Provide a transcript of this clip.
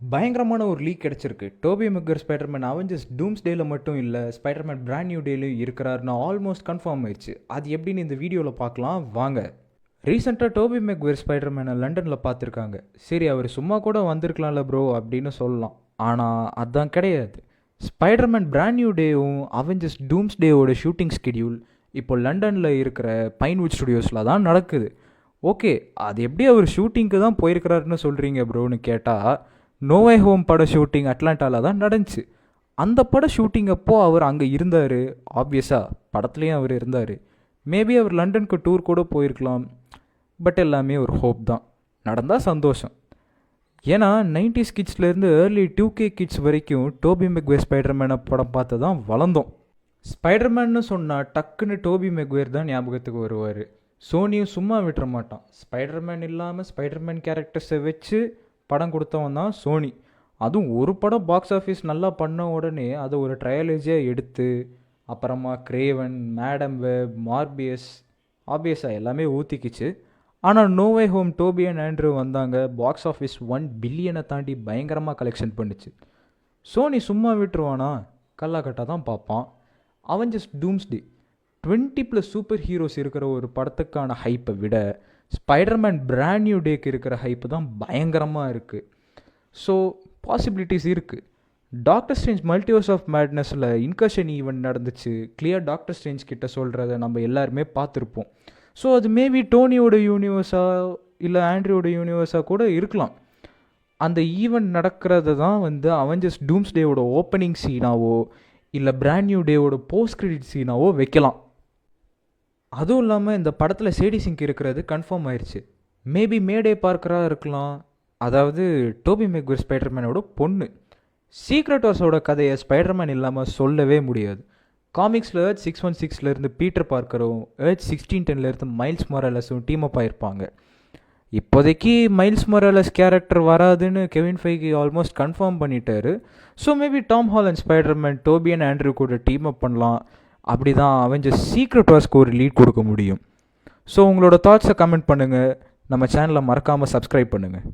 பயங்கரமான ஒரு லீக் கிடச்சிருக்கு. டோபி மெக்கர் ஸ்பைடர்மேன் அவெஞ்சர்ஸ் டூம்ஸ்டேல மட்டும் இல்லை, ஸ்பைடர்மேன் பிராண்ட் நியூ டேலையும் இருக்கிறாருன்னு ஆல்மோஸ்ட் கன்ஃபார்ம் ஆயிடுச்சு. அது எப்படின்னு இந்த வீடியோவில் பார்க்கலாம் வாங்க. ரீசெண்டாக டோபி மெக்வேர் ஸ்பைடர்மேனை லண்டனில் பார்த்துருக்காங்க. சரி, அவர் சும்மா கூட வந்திருக்கலாம்ல ப்ரோ அப்படின்னு சொல்லலாம். ஆனால் அதுதான் கிடையாது. ஸ்பைடர்மேன் பிராண்ட் நியூ டேவும் அவெஞ்சர்ஸ் டூம்ஸ்டேவோட ஷூட்டிங் ஸ்கெடியூல் இப்போ லண்டனில் இருக்கிற பைன்வுட் ஸ்டுடியோஸில் தான் நடக்குது. ஓகே, அது எப்படி அவர் ஷூட்டிங்க்கு தான் போயிருக்கிறாருன்னு சொல்கிறீங்க ப்ரோன்னு கேட்டால், நோவே ஹோம் பட ஷூட்டிங் அட்லாண்டாவில் தான் நடந்துச்சு. அந்த பட ஷூட்டிங் அப்போ அவர் அங்கே இருந்தார். ஆப்வியஸாக படத்துலேயும் அவர் இருந்தார். மேபி அவர் லண்டனுக்கு டூர் கூட போயிருக்கலாம். பட் எல்லாமே ஒரு ஹோப் தான். நடந்தால் சந்தோஷம். ஏன்னா 90s கிட்ஸ்லேருந்து ஏர்லி 2K கிட்ஸ் வரைக்கும் டோபி மெக்வேர் ஸ்பைடர்மேனை படம் பார்த்து தான் வளர்ந்தோம். ஸ்பைடர்மேன்னு சொன்னால் டக்குன்னு டோபி மெக்வேர் தான் ஞாபகத்துக்கு வருவார். சோனியும் சும்மா விட்டுற மாட்டான். ஸ்பைடர்மேன் இல்லாமல் ஸ்பைடர்மேன் கேரக்டர்ஸை வச்சு படம் கொடுத்தவன் தான் சோனி. அதுவும் ஒரு படம் பாக்ஸ் ஆஃபீஸ் நல்லா பண்ண உடனே அதை ஒரு ட்ரையாலஜியாக எடுத்து அப்புறமா கிரேவன், மேடம் வெப், மார்பியஸ், ஆப்வியஸாக எல்லாமே ஊற்றிக்கிச்சு. ஆனால் நோவே ஹோம் டோபி அண்ட் ஆண்ட்ரூ வந்தாங்க. பாக்ஸ் ஆஃபீஸ் 1 பில்லியனை தாண்டி பயங்கரமாக கலெக்ஷன் பண்ணிச்சு. சோனி சும்மா விட்டுருவானா? கல்லாக்கட்டா தான் பார்ப்பான். அவெஞ்சர்ஸ் டூம்ஸ்டே 20+ சூப்பர் ஹீரோஸ் இருக்கிற ஒரு படத்துக்கான ஹைப்பை விட ஸ்பைடர்மேன் பிராண்ட் நியூ டேக்கு இருக்கிற ஹைப்பு தான் பயங்கரமாக இருக்குது. ஸோ பாசிபிலிட்டிஸ் இருக்குது. டாக்டர் ஸ்ட்ரேஞ்ச் மல்டிவர்ஸ் ஆஃப் மேட்னஸில் இன்கர்ஷன் ஈவெண்ட் நடந்துச்சு. கிளியர் டாக்டர் ஸ்ட்ரேஞ்ச் கிட்ட சொல்கிறத நம்ம எல்லாருமே பார்த்துருப்போம். ஸோ அது மேபி டோனியோட யூனிவர்ஸாக இல்லை ஆண்ட்ரியோட யூனிவர்ஸாக கூட இருக்கலாம். அந்த ஈவெண்ட் நடக்கிறத தான் அவெஞ்சர்ஸ் டூம்ஸ்டேவோட ஓப்பனிங் சீனாவோ இல்லை பிராண்ட் நியூ டேவோட போஸ்ட் கிரெடிட் சீனாவோ வைக்கலாம். அதுவும் இல்லாமல் இந்த படத்தில் சேடி சிங்க் இருக்கிறது கன்ஃபார்ம் ஆயிடுச்சு. மேபி மேடே பார்க்கராக இருக்கலாம். அதாவது டோபி மெக்வேர் ஸ்பைடர்மேனோட பொண்ணு. சீக்ரெட் வார்ஸோட கதையை ஸ்பைடர்மேன் இல்லாமல் சொல்லவே முடியாது. காமிக்ஸில் எர்த் 616 பீட்டர் பார்க்கரும், எர்த் 1610 மைல்ஸ் மொராலஸும் டீம் அப் ஆகிருப்பாங்க. இப்போதைக்கு மைல்ஸ் மொராலஸ் கேரக்டர் வராதுன்னு கெவின் ஃபைகி ஆல்மோஸ்ட் கன்ஃபார்ம் பண்ணிட்டாரு. So maybe Tom Holland Spiderman Tobey and Andrew கூட டீம் அப் பண்ணலாம். அப்படி தான் அவெஞ்சர்ஸ் சீக்ரெட் வார்ஸ்க்கு ஒரு லீட் கொடுக்க முடியும். ஸோ உங்களோட தாட்ஸை கமெண்ட் பண்ணுங்கள். நம்ம சேனலை மறக்காமல் சப்ஸ்கிரைப் பண்ணுங்கள்.